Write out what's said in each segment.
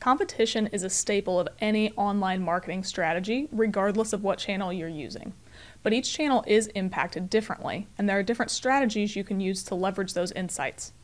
Competition is a staple of any online marketing strategy, regardless of what channel you're using. But each channel is impacted differently, and there are different strategies you can use to leverage those insights.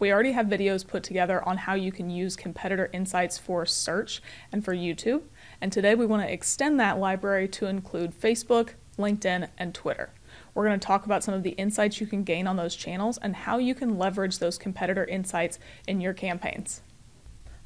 We already have videos put together on how you can use competitor insights for search and for YouTube, and today we want to extend that library to include Facebook, LinkedIn, and Twitter. We're going to talk about some of the insights you can gain on those channels and how you can leverage those competitor insights in your campaigns.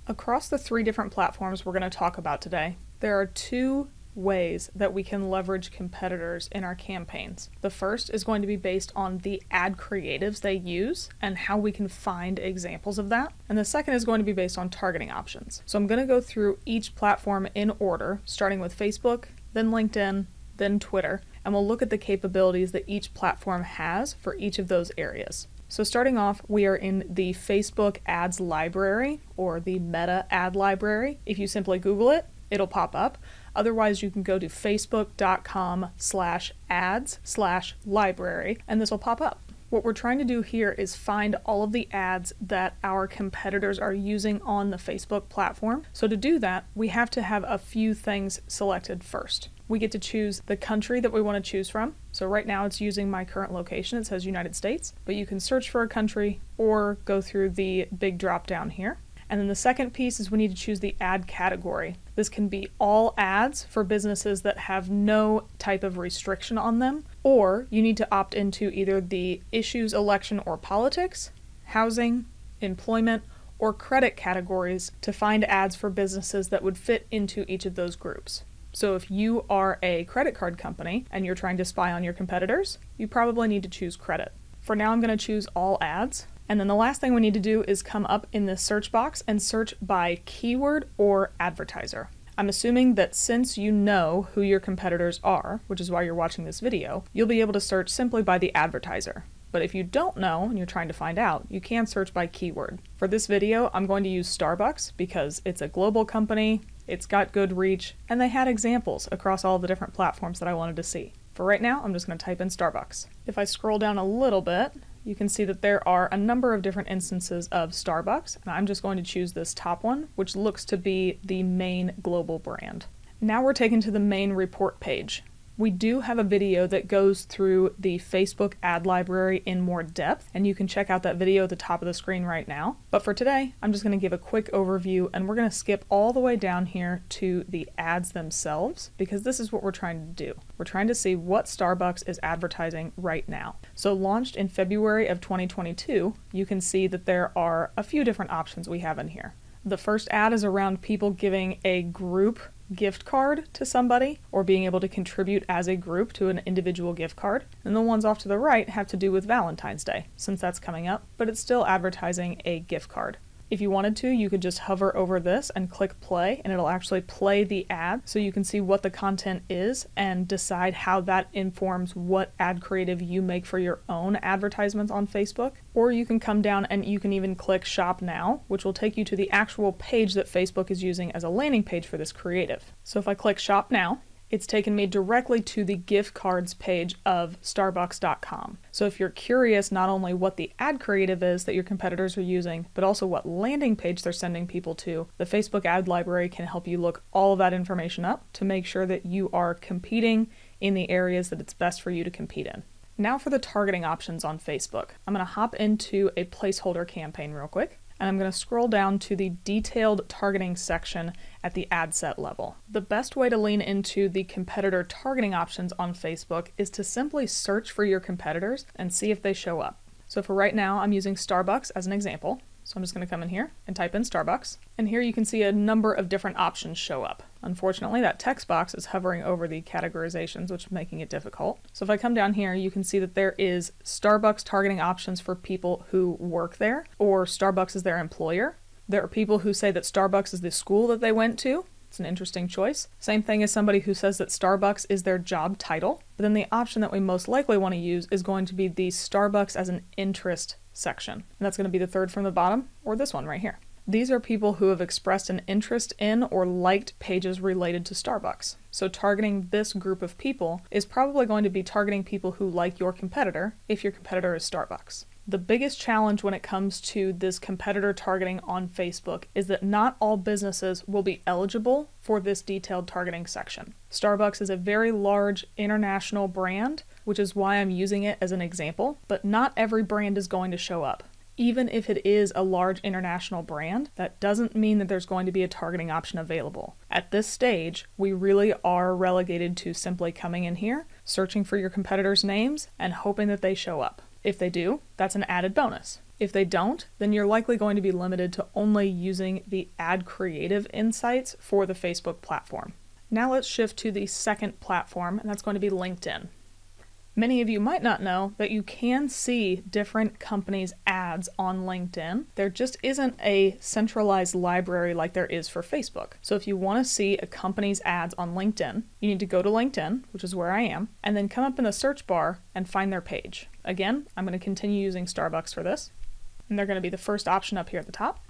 Across the 3 different platforms we're going to talk about today, there are 2 ways that we can leverage competitors in our campaigns. The first is going to be based on the ad creatives they use and how we can find examples of that. And the second is going to be based on targeting options. So I'm going to go through each platform in order, starting with Facebook, then LinkedIn, then Twitter, and we'll look at the capabilities that each platform has for each of those areas. So starting off, we are in the Facebook ads library, or the meta ad library. If you simply Google it, it'll pop up. Otherwise, you can go to facebook.com/ads/library, and this will pop up. What we're trying to do here is find all of the ads that our competitors are using on the Facebook platform. So to do that, we have to have a few things selected first. We get to choose the country that we want to choose from. So right now it's using my current location. It says United States, but you can search for a country or go through the big drop down here. And then the second piece is we need to choose the ad category. This can be all ads for businesses that have no type of restriction on them, or you need to opt into either the issues, election, or politics, housing, employment, or credit categories to find ads for businesses that would fit into each of those groups. So if you are a credit card company and you're trying to spy on your competitors, you probably need to choose credit. For now, I'm going to choose all ads. And then the last thing we need to do is come up in this search box and search by keyword or advertiser. I'm assuming that since you know who your competitors are, which is why you're watching this video, you'll be able to search simply by the advertiser. But if you don't know and you're trying to find out, you can search by keyword. For this video, I'm going to use Starbucks because it's a global company, it's got good reach, and they had examples across all the different platforms that I wanted to see. For right now, I'm just going to type in Starbucks. If I scroll down a little bit, you can see that there are a number of different instances of Starbucks, and I'm just going to choose this top one, which looks to be the main global brand. Now we're taken to the main report page. We do have a video that goes through the Facebook ad library in more depth, and you can check out that video at the top of the screen right now. But for today, I'm just going to give a quick overview, and we're going to skip all the way down here to the ads themselves, because this is what we're trying to do. We're trying to see what Starbucks is advertising right now. So launched in February of 2022, you can see that there are a few different options we have in here. The first ad is around people giving a group gift card to somebody or being able to contribute as a group to an individual gift card. And the ones off to the right have to do with Valentine's Day, since that's coming up, but it's still advertising a gift card. If you wanted to, you could just hover over this and click play, and it'll actually play the ad so you can see what the content is and decide how that informs what ad creative you make for your own advertisements on Facebook. Or you can come down and you can even click Shop Now, which will take you to the actual page that Facebook is using as a landing page for this creative. So if I click Shop Now, it's taken me directly to the gift cards page of Starbucks.com. So if you're curious not only what the ad creative is that your competitors are using, but also what landing page they're sending people to, the Facebook ad library can help you look all of that information up to make sure that you are competing in the areas that it's best for you to compete in. Now for the targeting options on Facebook. I'm going to hop into a placeholder campaign real quick, and I'm going to scroll down to the detailed targeting section at the ad set level. The best way to lean into the competitor targeting options on Facebook is to simply search for your competitors and see if they show up. So for right now, I'm using Starbucks as an example. So I'm just going to come in here and type in Starbucks. And here you can see a number of different options show up. Unfortunately, that text box is hovering over the categorizations, which is making it difficult. So if I come down here, you can see that there is Starbucks targeting options for people who work there, or Starbucks is their employer. There are people who say that Starbucks is the school that they went to. It's an interesting choice. Same thing as somebody who says that Starbucks is their job title. But then the option that we most likely want to use is going to be the Starbucks as an interest section. And that's going to be the third from the bottom, or this one right here. These are people who have expressed an interest in or liked pages related to Starbucks. So targeting this group of people is probably going to be targeting people who like your competitor if your competitor is Starbucks. The biggest challenge when it comes to this competitor targeting on Facebook is that not all businesses will be eligible for this detailed targeting section. Starbucks is a very large international brand, which is why I'm using it as an example, but not every brand is going to show up. Even if it is a large international brand, that doesn't mean that there's going to be a targeting option available. At this stage, we really are relegated to simply coming in here, searching for your competitors' names, and hoping that they show up. If they do, that's an added bonus. If they don't, then you're likely going to be limited to only using the ad creative insights for the Facebook platform. Now let's shift to the second platform, and that's going to be LinkedIn. Many of you might not know that you can see different companies' ads on LinkedIn. There just isn't a centralized library like there is for Facebook. So if you want to see a company's ads on LinkedIn, you need to go to LinkedIn, which is where I am, and then come up in the search bar and find their page. Again, I'm going to continue using Starbucks for this. And they're going to be the first option up here at the top.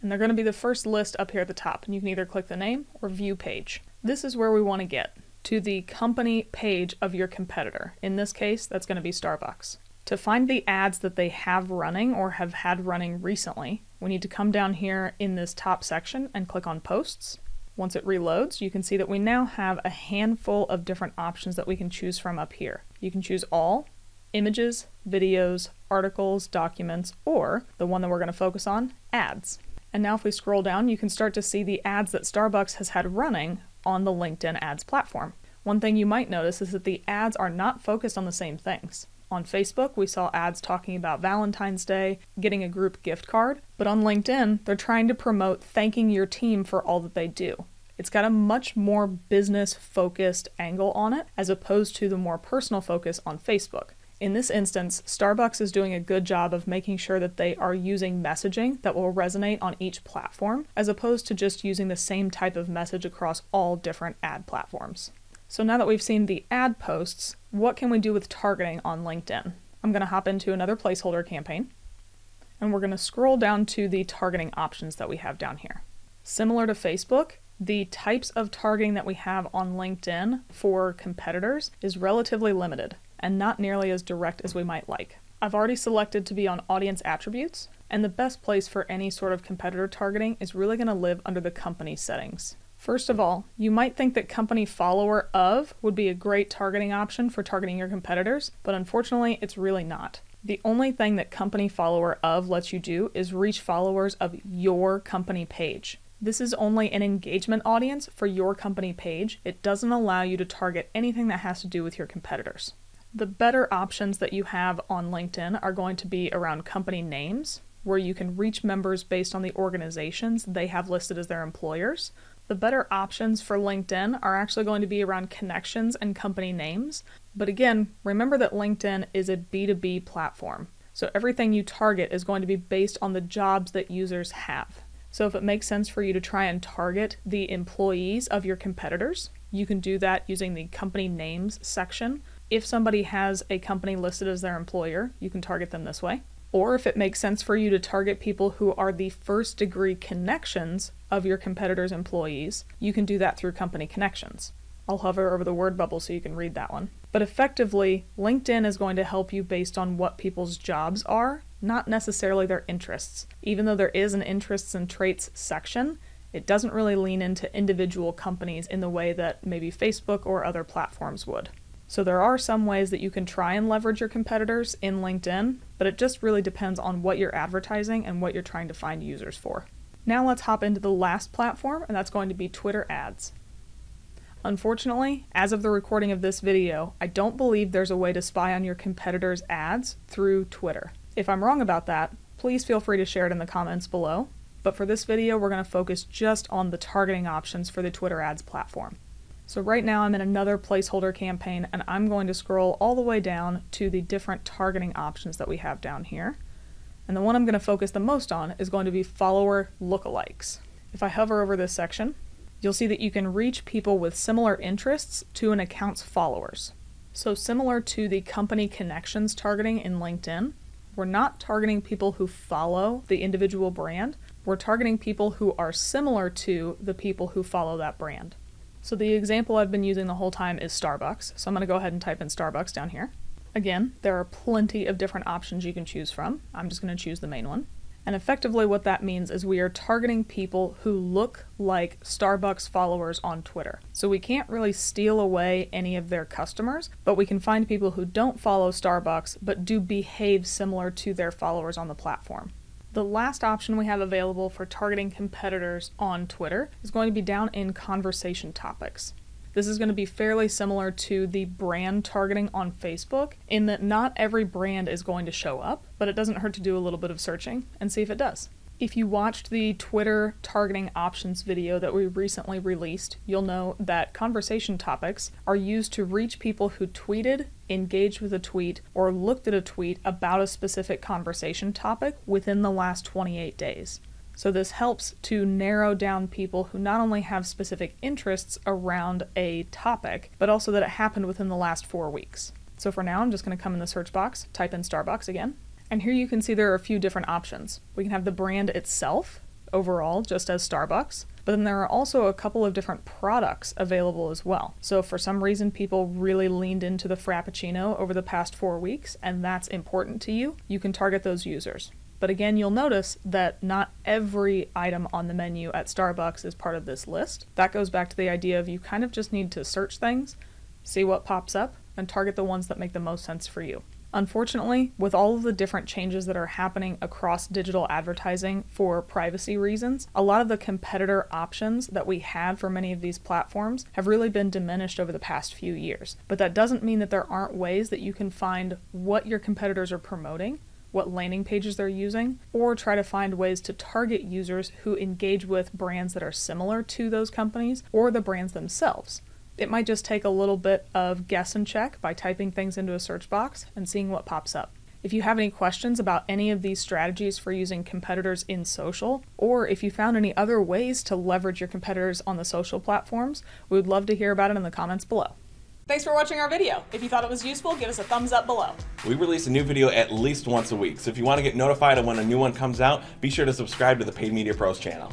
And they're going to be the first list up here at the top. And you can either click the name or view page. This is where we want to get to the company page of your competitor. In this case, that's going to be Starbucks. To find the ads that they have running or have had running recently, we need to come down here in this top section and click on Posts. Once it reloads, you can see that we now have a handful of different options that we can choose from up here. You can choose all, images, videos, articles, documents, or the one that we're going to focus on, ads. And now if we scroll down, you can start to see the ads that Starbucks has had running on the LinkedIn ads platform. One thing you might notice is that the ads are not focused on the same things. On Facebook, we saw ads talking about Valentine's Day, getting a group gift card, but on LinkedIn, they're trying to promote thanking your team for all that they do. It's got a much more business-focused angle on it, as opposed to the more personal focus on Facebook. In this instance, Starbucks is doing a good job of making sure that they are using messaging that will resonate on each platform, as opposed to just using the same type of message across all different ad platforms. So now that we've seen the ad posts, what can we do with targeting on LinkedIn? I'm going to hop into another placeholder campaign, and we're going to scroll down to the targeting options that we have down here. Similar to Facebook, the types of targeting that we have on LinkedIn for competitors is relatively limited and not nearly as direct as we might like. I've already selected to be on audience attributes, and the best place for any sort of competitor targeting is really going to live under the company settings. First of all, you might think that company follower of would be a great targeting option for targeting your competitors, but unfortunately it's really not. The only thing that company follower of lets you do is reach followers of your company page. This is only an engagement audience for your company page. It doesn't allow you to target anything that has to do with your competitors. The better options that you have on LinkedIn are going to be around company names, where you can reach members based on the organizations they have listed as their employers. The better options for LinkedIn are actually going to be around connections and company names. But again, remember that LinkedIn is a B2B platform. So everything you target is going to be based on the jobs that users have. So if it makes sense for you to try and target the employees of your competitors, you can do that using the company names section. If somebody has a company listed as their employer, you can target them this way. Or if it makes sense for you to target people who are the first degree connections of your competitors' employees, you can do that through company connections. I'll hover over the word bubble so you can read that one. But effectively, LinkedIn is going to help you based on what people's jobs are, not necessarily their interests. Even though there is an interests and traits section, it doesn't really lean into individual companies in the way that maybe Facebook or other platforms would. So there are some ways that you can try and leverage your competitors in LinkedIn, but it just really depends on what you're advertising and what you're trying to find users for. Now let's hop into the last platform, and that's going to be Twitter ads. Unfortunately, as of the recording of this video, I don't believe there's a way to spy on your competitors' ads through Twitter. If I'm wrong about that, please feel free to share it in the comments below. But for this video, we're going to focus just on the targeting options for the Twitter ads platform. So right now I'm in another placeholder campaign, and I'm going to scroll all the way down to the different targeting options that we have down here. And the one I'm going to focus the most on is going to be follower lookalikes. If I hover over this section, you'll see that you can reach people with similar interests to an account's followers. So similar to the company connections targeting in LinkedIn, we're not targeting people who follow the individual brand, we're targeting people who are similar to the people who follow that brand. So the example I've been using the whole time is Starbucks. So I'm going to go ahead and type in Starbucks down here. Again, there are plenty of different options you can choose from. I'm just going to choose the main one. And effectively what that means is we are targeting people who look like Starbucks followers on Twitter. So we can't really steal away any of their customers, but we can find people who don't follow Starbucks but do behave similar to their followers on the platform. The last option we have available for targeting competitors on Twitter is going to be down in conversation topics. This is going to be fairly similar to the brand targeting on Facebook in that not every brand is going to show up, but it doesn't hurt to do a little bit of searching and see if it does. If you watched the Twitter targeting options video that we recently released, you'll know that conversation topics are used to reach people who tweeted, engaged with a tweet, or looked at a tweet about a specific conversation topic within the last 28 days. So this helps to narrow down people who not only have specific interests around a topic, but also that it happened within the last 4 weeks. So for now, I'm just going to come in the search box, type in Starbucks again, and here you can see there are a few different options. We can have the brand itself, overall, just as Starbucks, but then there are also a couple of different products available as well. So if for some reason people really leaned into the Frappuccino over the past 4 weeks, and that's important to you, you can target those users. But again, you'll notice that not every item on the menu at Starbucks is part of this list. That goes back to the idea of you kind of just need to search things, see what pops up, and target the ones that make the most sense for you. Unfortunately, with all of the different changes that are happening across digital advertising for privacy reasons, a lot of the competitor options that we had for many of these platforms have really been diminished over the past few years. But that doesn't mean that there aren't ways that you can find what your competitors are promoting, what landing pages they're using, or try to find ways to target users who engage with brands that are similar to those companies or the brands themselves. It might just take a little bit of guess and check by typing things into a search box and seeing what pops up. If you have any questions about any of these strategies for using competitors in social, or if you found any other ways to leverage your competitors on the social platforms, we would love to hear about it in the comments below. Thanks for watching our video. If you thought it was useful, give us a thumbs up below. We release a new video at least once a week, so if you want to get notified of when a new one comes out, be sure to subscribe to the Paid Media Pros channel.